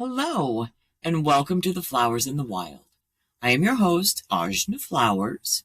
Hello, and welcome to the Flowers in the Wild. I am your host, Ajna Flowers,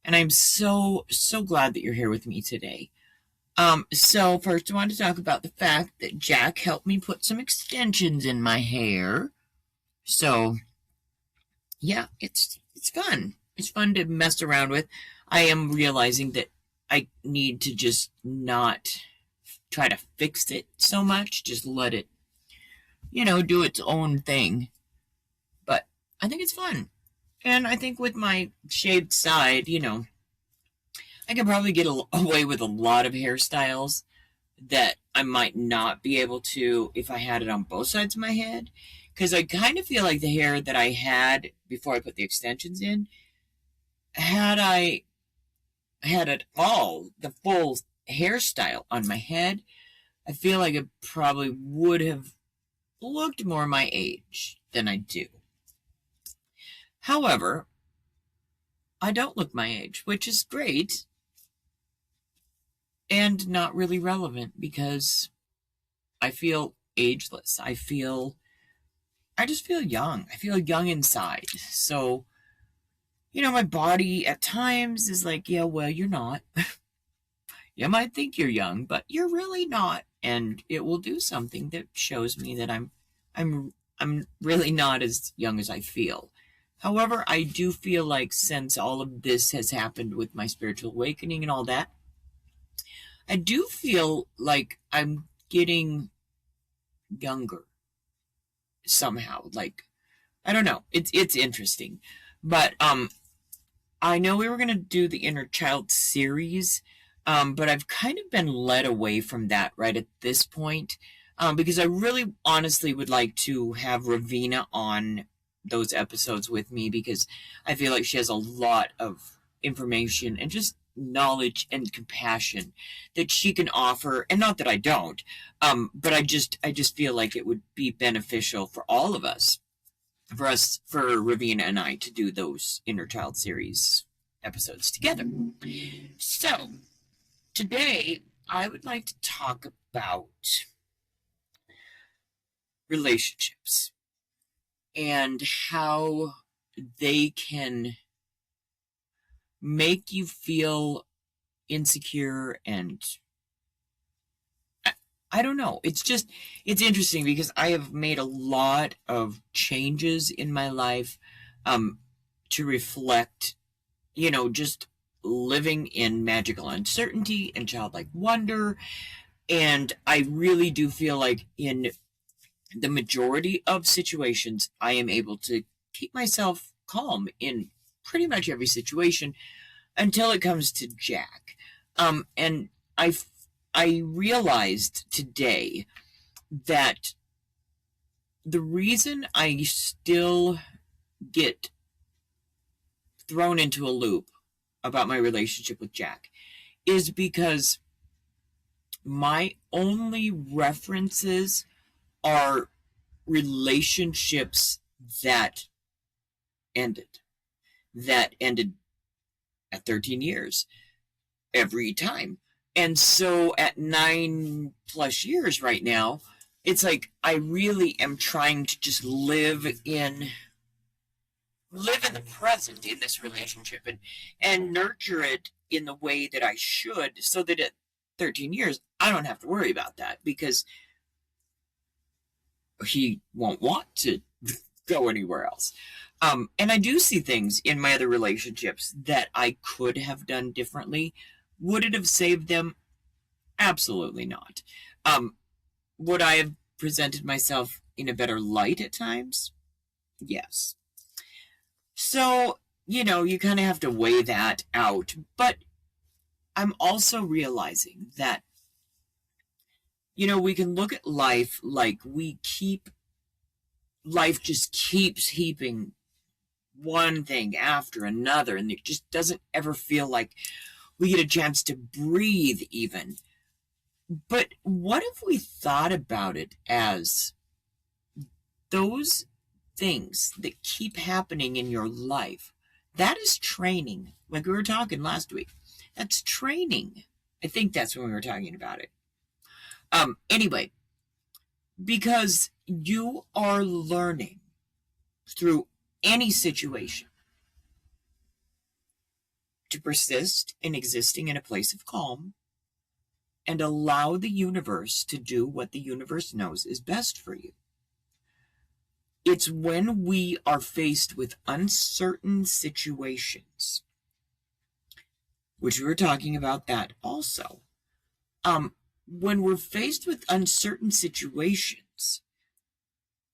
and I'm so glad that you're here with me today. So first I want to talk about the fact that Jack helped me put some extensions in my hair. So yeah, it's fun. It's fun to mess around with. I am realizing that I need to just not try to fix it so much, just let it, do its own thing. But I think it's fun. And I think with my shaved side, I could probably get away with a lot of hairstyles that I might not be able to if I had it on both sides of my head. Because I kind of feel like the hair that I had before I put the extensions in, had I had it all, the full hairstyle on my head, I feel like it probably would have looked more my age than I do. However, I don't look my age, which is great and not really relevant because I feel ageless. I just feel young. I feel young inside. So, my body at times is like, yeah, well, you're not. You might think you're young, but you're really not. And it will do something that shows me that I'm really not as young as I feel. However, I do feel like since all of this has happened with my spiritual awakening and all that, I do feel like I'm getting younger somehow. Like, I don't know. It's interesting. But I know we were gonna do the Inner Child series, but I've kind of been led away from that right at this point. Because I really honestly would like to have Ravina on those episodes with me because I feel like she has a lot of information and just knowledge and compassion that she can offer, and not that I don't, but I just feel like it would be beneficial for all of us, for Ravina and I to do those Inner Child series episodes together. So today I would like to talk about relationships and how they can make you feel insecure and I don't know. It's interesting because I have made a lot of changes in my life to reflect, just living in magical uncertainty and childlike wonder. And I really do feel like in the majority of situations, I am able to keep myself calm in pretty much every situation until it comes to Jack. And I realized today that the reason I still get thrown into a loop about my relationship with Jack is because my only references are relationships that ended, that ended at 13 years every time. And so at 9+ years right now, it's like I really am trying to just live in the present in this relationship and nurture it in the way that I should so that at 13 years I don't have to worry about that because he won't want to go anywhere else. And I do see things in my other relationships that I could have done differently. Would it have saved them? Absolutely not. Would I have presented myself in a better light at times? Yes. So, you kind of have to weigh that out. But I'm also realizing that, we can look at life like life just keeps heaping one thing after another, and it just doesn't ever feel like we get a chance to breathe even. But what if we thought about it as those things that keep happening in your life? That is training. Like we were talking last week. That's training. I think that's when we were talking about it. Anyway, Because you are learning through any situation to persist in existing in a place of calm and allow the universe to do what the universe knows is best for you. It's when we are faced with uncertain situations, which we were talking about that also. When we're faced with uncertain situations,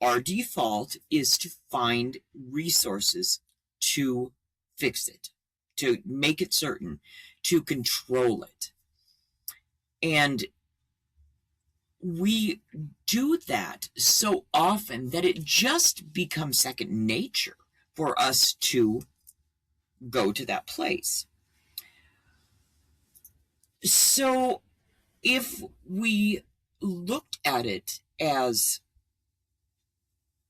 our default is to find resources to fix it, to make it certain, to control it. And we do that so often that it just becomes second nature for us to go to that place. So if we looked at it as,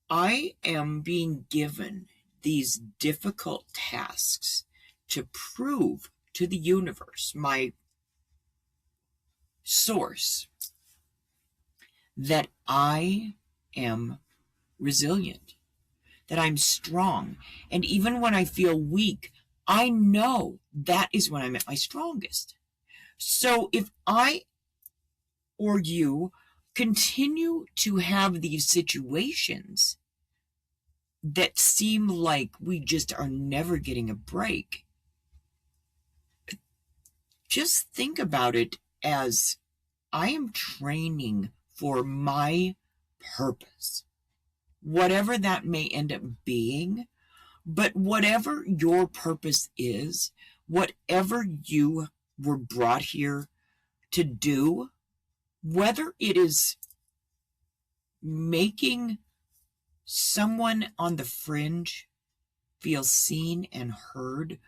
I am being given these difficult tasks to prove to the universe, my source, that I am resilient, that I'm strong. And even when I feel weak, I know that is when I'm at my strongest. So if I or you continue to have these situations that seem like we just are never getting a break, just think about it as, I am training for my purpose, whatever that may end up being. But whatever your purpose is, whatever you were brought here to do, whether it is making someone on the fringe feel seen and heard,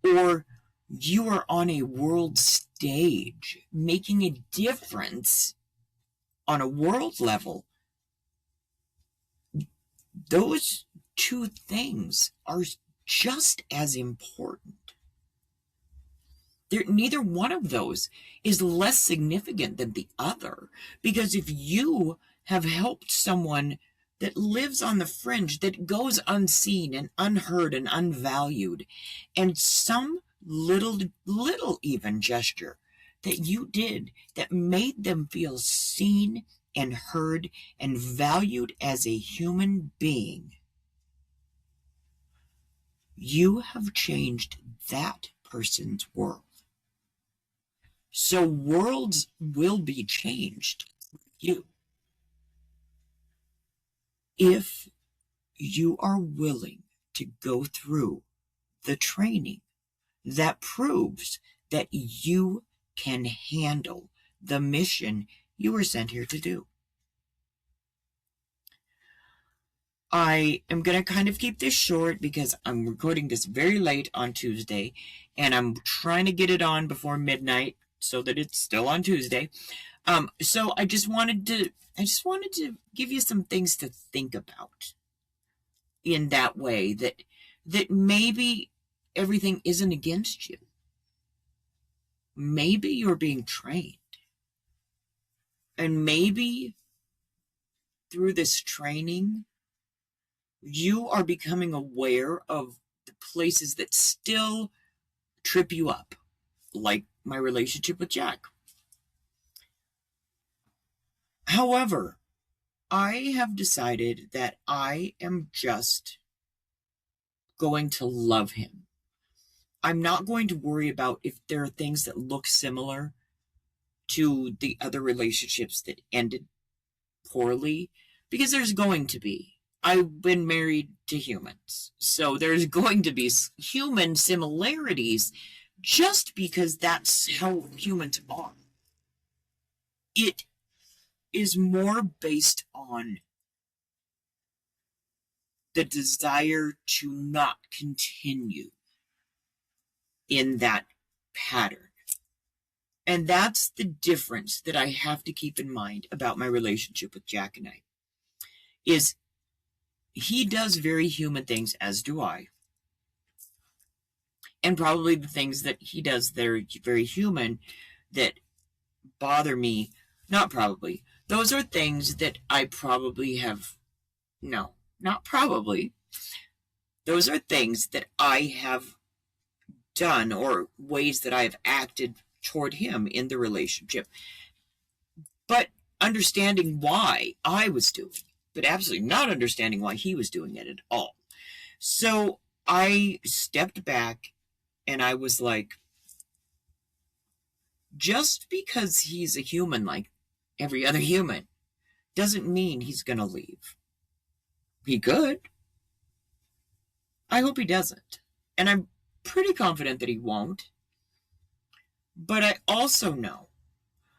or you are on a world stage making a difference on a world level, those two things are just as important. Neither one of those is less significant than the other. Because if you have helped someone that lives on the fringe, that goes unseen and unheard and unvalued, and some little even gesture that you did that made them feel seen and heard and valued as a human being, you have changed that person's world. So worlds will be changed with you if you are willing to go through the training that proves that you can handle the mission you were sent here to do. I am going to kind of keep this short because I'm recording this very late on Tuesday, and I'm trying to get it on before midnight so that it's still on Tuesday. So I just wanted to give you some things to think about in that way, that maybe everything isn't against you. Maybe you're being trained. And maybe through this training, you are becoming aware of the places that still trip you up, like my relationship with Jack. However, I have decided that I am just going to love him. I'm not going to worry about if there are things that look similar to the other relationships that ended poorly, because there's going to be. I've been married to humans, so there's going to be human similarities just because that's how humans are. It is more based on the desire to not continue in that pattern. And that's the difference that I have to keep in mind about my relationship with Jack and I. Is he does very human things, as do I. And probably the things that he does that are very human that bother me, not probably, Those are things that I probably have, no, not probably. Those are things that I have done or ways that I have acted toward him in the relationship. But understanding why I was doing it, but absolutely not understanding why he was doing it at all. So I stepped back and I was like, just because he's a human like every other human doesn't mean he's going to leave. He could. I hope he doesn't. And I'm pretty confident that he won't. But I also know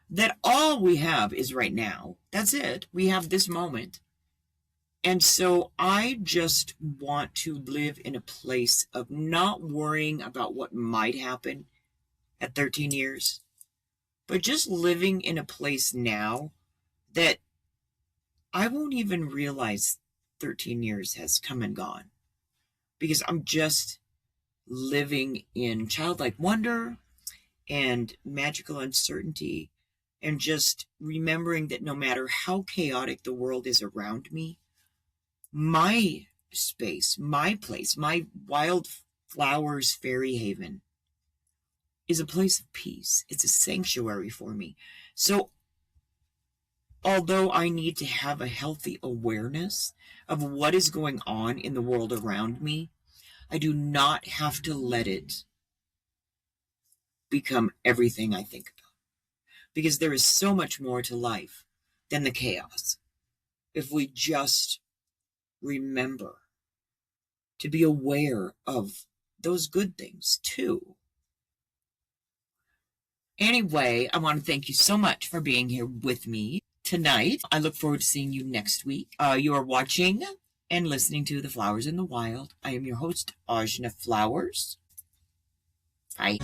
that all we have is right now. That's it. We have this moment. And so I just want to live in a place of not worrying about what might happen at 13 years, but just living in a place now that I won't even realize 13 years has come and gone, because I'm just living in childlike wonder and magical uncertainty, and just remembering that no matter how chaotic the world is around me, my space, my place, my wild flowers fairy haven is a place of peace. It's a sanctuary for me. So although I need to have a healthy awareness of what is going on in the world around me, I do not have to let it become everything I think about. Because there is so much more to life than the chaos. If we just remember to be aware of those good things too. Anyway, I want to thank you so much for being here with me tonight. I look forward to seeing you next week. You are watching and listening to The Flowers in the Wild. I am your host, Ajna Flowers. Bye.